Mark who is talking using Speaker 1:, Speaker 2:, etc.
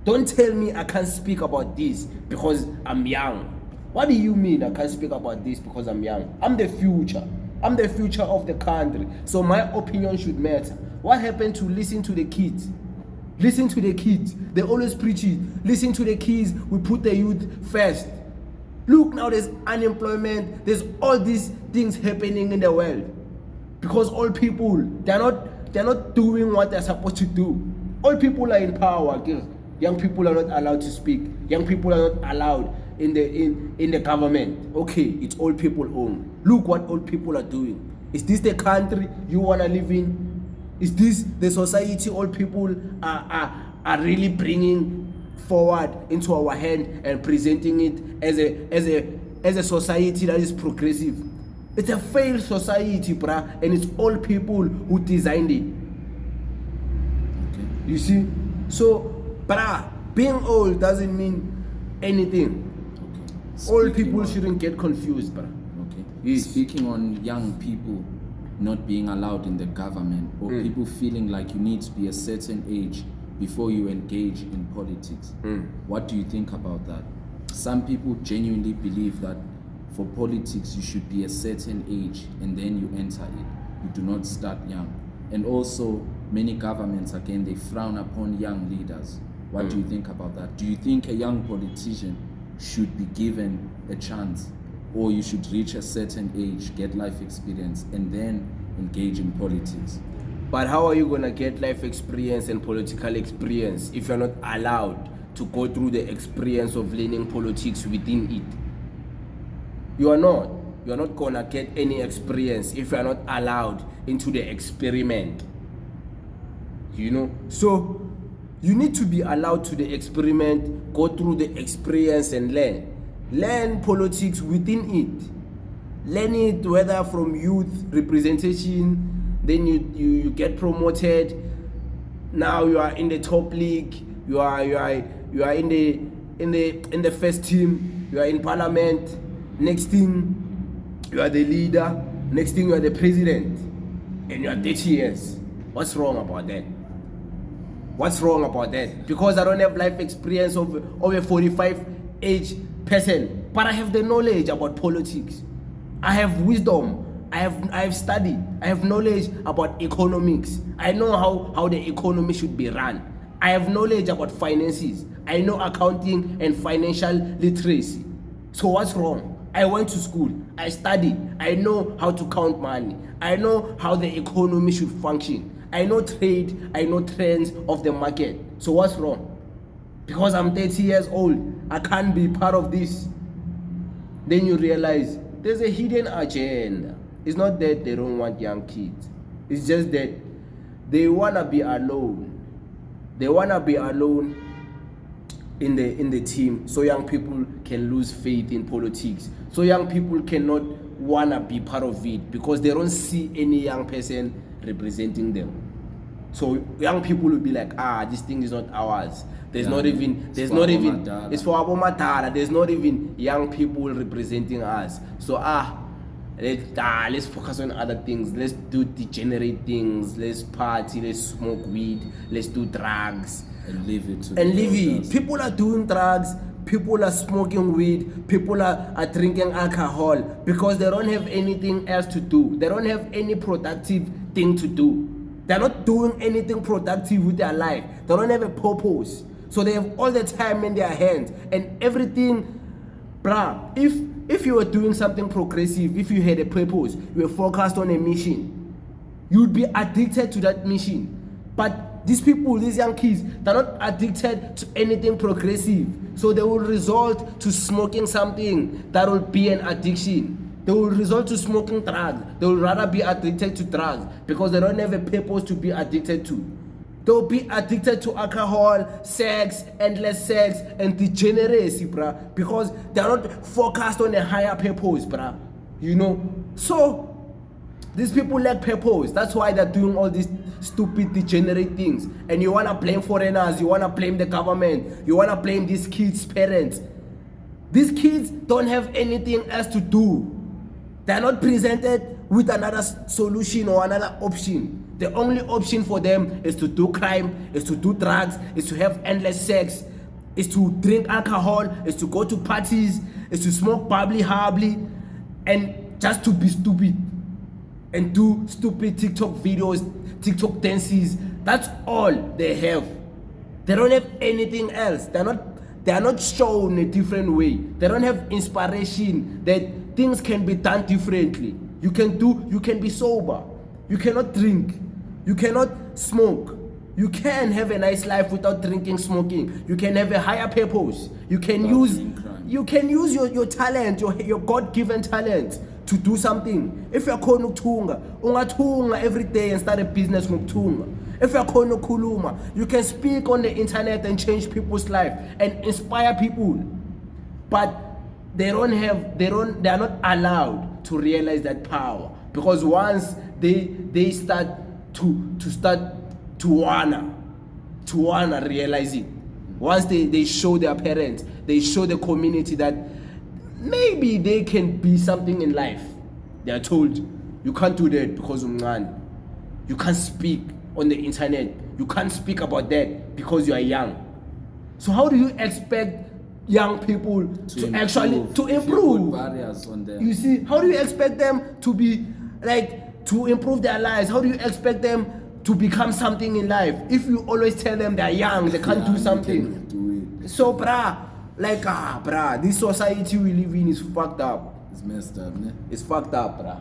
Speaker 1: Don't tell me I can't speak about this because I'm young. What do you mean I can't speak about this because I'm young? I'm the future. I'm the future of the country. So my opinion should matter. What happened to listen to the kids? Listen to the kids. They always preach it. Listen to the kids. We put the youth first. Look, now there's unemployment. There's all these things happening in the world. Because all people, they're not doing what they're supposed to do. All people are in power. Young people are not allowed to speak. Young people are not allowed in the government. Okay, it's all people own. Look what all people are doing. Is this the country you wanna live in? Is this the society all people are really bringing forward into our hand and presenting it as a society that is progressive? It's a failed society, bruh, and it's all people who designed it. Okay. You see? So, bruh, being old doesn't mean anything. Okay. All people shouldn't get confused, bruh.
Speaker 2: Okay.
Speaker 1: Yes.
Speaker 2: Speaking on young people not being allowed in the government, or people feeling like you need to be a certain age before you engage in politics. What do you think about that? Some people genuinely believe that for politics you should be a certain age and then you enter it. You do not start young. And also many governments, again, they frown upon young leaders. What do you think about that? Do you think a young politician should be given a chance, or you should reach a certain age, get life experience, and then engage in politics?
Speaker 1: But how are you gonna get life experience and political experience if you're not allowed to go through the experience of learning politics within it? You're not gonna get any experience if you're not allowed into the experiment. You know? So you need to be allowed to the experiment, go through the experience and learn. Learn politics within it. Learn it whether from youth representation, then you get promoted. Now you are in the top league. You are in the first team. You are in parliament. Next thing, you are the leader. Next thing, you are the president, and you are 30 years. What's wrong about that? What's wrong about that? Because I don't have life experience of a 45 age person, but I have the knowledge about politics. I have wisdom. I have studied. I have knowledge about economics. I know how the economy should be run. I have knowledge about finances. I know accounting and financial literacy. So what's wrong? I went to school. I studied. I know how to count money. I know how the economy should function. I know trade. I know trends of the market. So what's wrong? Because I'm 30 years old, I can't be part of this. Then you realize there's a hidden agenda. It's not that they don't want young kids. It's just that they wanna be alone. They wanna be alone in the team, so young people can lose faith in politics. So young people cannot wanna be part of it because they don't see any young person representing them. So young people will be like, this thing is not ours. It's for Abo Matara. There's not even young people representing us. So let's focus on other things. Let's do degenerate things. Let's party. Let's smoke weed. Let's do drugs
Speaker 2: and leave it.
Speaker 1: People are doing drugs. People are smoking weed. People are drinking alcohol because they don't have anything else to do. They don't have any productive thing to do. They're not doing anything productive with their life. They don't have a purpose. So they have all the time in their hands and everything. Bruh, if you were doing something progressive, if you had a purpose, you were focused on a mission, you would be addicted to that mission. But these people, these young kids, they're not addicted to anything progressive. So they will resort to smoking something that will be an addiction. They will resort to smoking drugs. They will rather be addicted to drugs because they don't have a purpose to be addicted to. They'll be addicted to alcohol, sex, endless sex, and degeneracy, bruh. Because they're not focused on a higher purpose, bruh. You know? So, these people lack purpose. That's why they're doing all these stupid, degenerate things. And you wanna blame foreigners, you wanna blame the government, you wanna blame these kids' parents. These kids don't have anything else to do. They're not presented with another solution or another option. The only option for them is to do crime, is to do drugs, is to have endless sex. is to drink alcohol, is to go to parties, is to smoke bubbly harbly, and just to be stupid and do stupid TikTok videos, TikTok dances. That's all they have. They don't have anything else. They are not shown a different way. They don't have inspiration that things can be done differently. You can be sober. You cannot drink. You cannot smoke. You can have a nice life without drinking, smoking. You can have a higher purpose. You can use your talent, your God-given talent to do something. If you're khona ukuthunga, ungathunga every day and start a business ngokuthunga. If you're khona ukukhuluma, you can speak on the internet and change people's life and inspire people. But they are not allowed to realize that power, because once they start to wanna realize it, once they show their parents, they show the community that maybe they can be something in life, they are told you can't do that because you can't speak on the internet, you can't speak about that because you are young. So how do you expect young people to improve?
Speaker 2: Barriers on them.
Speaker 1: You see, how do you expect them to be like to improve their lives? How do you expect them to become something in life if you always tell them they're young, they can't do something?
Speaker 2: Do it.
Speaker 1: So this society we live in is fucked up.
Speaker 2: It's messed up, ne?
Speaker 1: It's fucked up, bruh.